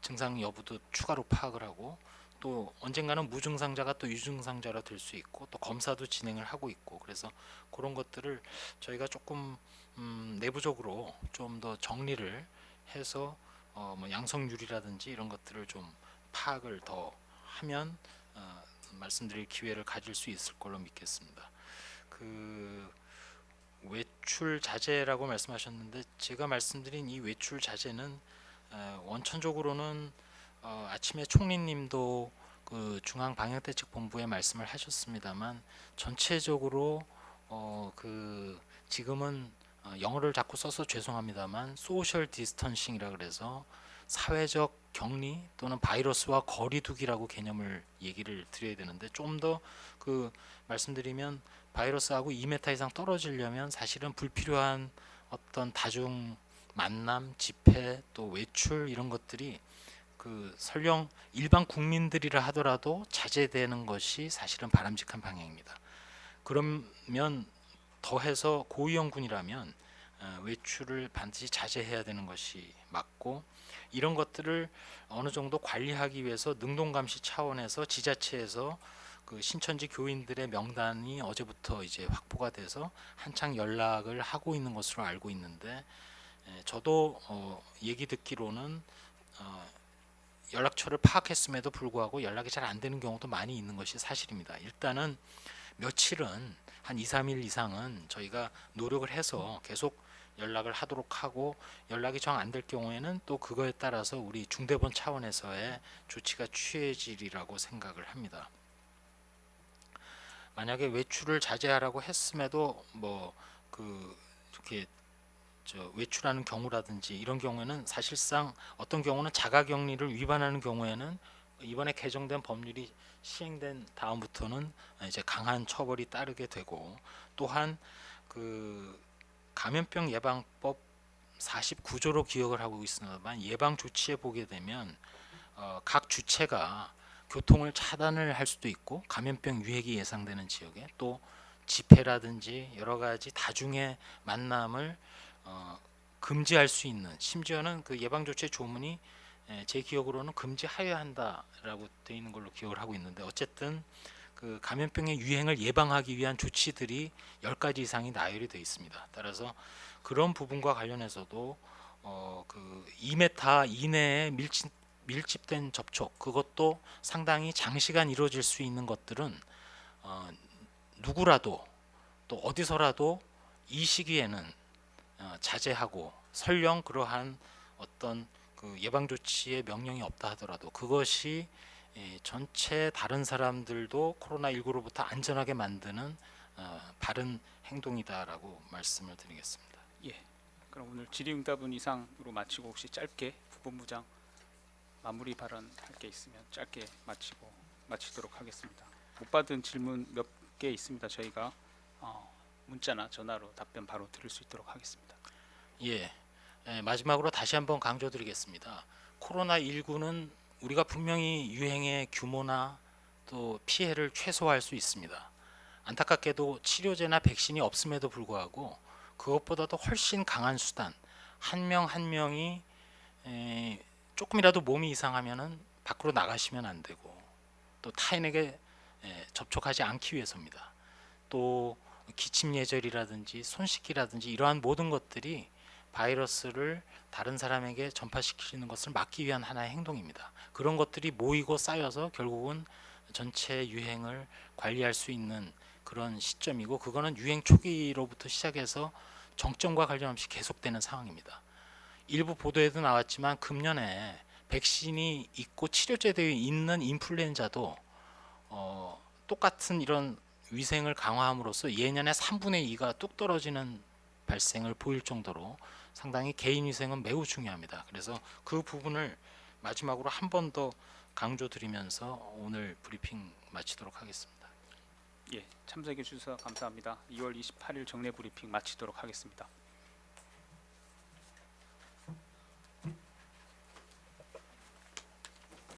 증상 여부도 추가로 파악을 하고 또 언젠가는 무증상자가 또 유증상자로 될 수 있고 또 검사도 진행을 하고 있고 그래서 그런 것들을 저희가 조금 내부적으로 좀 더 정리를 해서 뭐 양성률이라든지 이런 것들을 좀 파악을 더 하면 말씀드릴 기회를 가질 수 있을 걸로 믿겠습니다. 그 외출 자제라고 말씀하셨는데 제가 말씀드린 이 외출 자제는 원천적으로는 아침에 총리님도 그 중앙방역대책본부에 말씀을 하셨습니다만 전체적으로 그 지금은 영어를 자꾸 써서 죄송합니다만 소셜 디스턴싱이라 그래서 사회적 격리 또는 바이러스와 거리두기라고 개념을 얘기를 드려야 되는데 좀 더 그 말씀드리면 바이러스하고 2m 이상 떨어지려면 사실은 불필요한 어떤 다중 만남, 집회, 또 외출 이런 것들이 그 설령 일반 국민들이라 하더라도 자제되는 것이 사실은 바람직한 방향입니다. 그러면 더해서 고위험군이라면 외출을 반드시 자제해야 되는 것이 맞고 이런 것들을 어느 정도 관리하기 위해서 능동감시 차원에서 지자체에서 그 신천지 교인들의 명단이 어제부터 이제 확보가 돼서 한창 연락을 하고 있는 것으로 알고 있는데 저도 얘기 듣기로는 연락처를 파악했음에도 불구하고 연락이 잘 안 되는 경우도 많이 있는 것이 사실입니다. 일단은 며칠은 한 2, 3일 이상은 저희가 노력을 해서 계속 연락을 하도록 하고 연락이 정 안 될 경우에는 또 그거에 따라서 우리 중대본 차원에서의 조치가 취해지리라고 생각을 합니다. 만약에 외출을 자제하라고 했음에도 뭐 그 이렇게 외출하는 경우라든지 이런 경우에는 사실상 어떤 경우는 자가격리를 위반하는 경우에는 이번에 개정된 법률이 시행된 다음부터는 이제 강한 처벌이 따르게 되고, 또한 그 감염병 예방법 49조로 기억을 하고 있습니다만 예방 조치에 보게 되면 각 주체가 교통을 차단을 할 수도 있고, 감염병 유행이 예상되는 지역에 또 집회라든지 여러 가지 다중의 만남을 금지할 수 있는, 심지어는 그 예방 조치의 조문이 제 기억으로는 금지하여야 한다라고 되어 있는 걸로 기억을 하고 있는데, 어쨌든 그 감염병의 유행을 예방하기 위한 조치들이 10가지 이상이 나열이 되어 있습니다. 따라서 그런 부분과 관련해서도 그 2m 이내에 밀집된 접촉, 그것도 상당히 장시간 이루어질 수 있는 것들은 누구라도 또 어디서라도 이 시기에는 자제하고, 설령 그러한 어떤 그 예방 조치의 명령이 없다 하더라도 그것이 전체 다른 사람들도 코로나19로부터 안전하게 만드는 바른 행동이다라고 말씀을 드리겠습니다. 예. 그럼 오늘 질의응답은 이상으로 마치고 혹시 짧게 부본부장 마무리 발언할 게 있으면 짧게 마치도록 하겠습니다. 못 받은 질문 몇 개 있습니다. 저희가 문자나 전화로 답변 바로 드릴 수 있도록 하겠습니다. 마지막으로 다시 한번 강조드리겠습니다. 코로나19는 우리가 분명히 유행의 규모나 또 피해를 최소화할 수 있습니다. 안타깝게도 치료제나 백신이 없음에도 불구하고 그것보다도 훨씬 강한 수단, 한 명 한 명이 조금이라도 몸이 이상하면은 밖으로 나가시면 안 되고, 또 타인에게 접촉하지 않기 위해서입니다. 또 기침 예절이라든지 손 씻기라든지 이러한 모든 것들이 바이러스를 다른 사람에게 전파시키는 것을 막기 위한 하나의 행동입니다. 그런 것들이 모이고 쌓여서 결국은 전체 유행을 관리할 수 있는 그런 시점이고, 그거는 유행 초기로부터 시작해서 정점과 관련 없이 계속되는 상황입니다. 일부 보도에도 나왔지만 금년에 백신이 있고 치료제도 있는 인플루엔자도 똑같은 이런 위생을 강화함으로써 예년의 3분의 2가 뚝 떨어지는 발생을 보일 정도로 상당히 개인 위생은 매우 중요합니다. 그래서 그 부분을 마지막으로 한 번 더 강조드리면서 오늘 브리핑 마치도록 하겠습니다. 예, 참석해 주셔서 감사합니다. 2월 28일 정례 브리핑 마치도록 하겠습니다.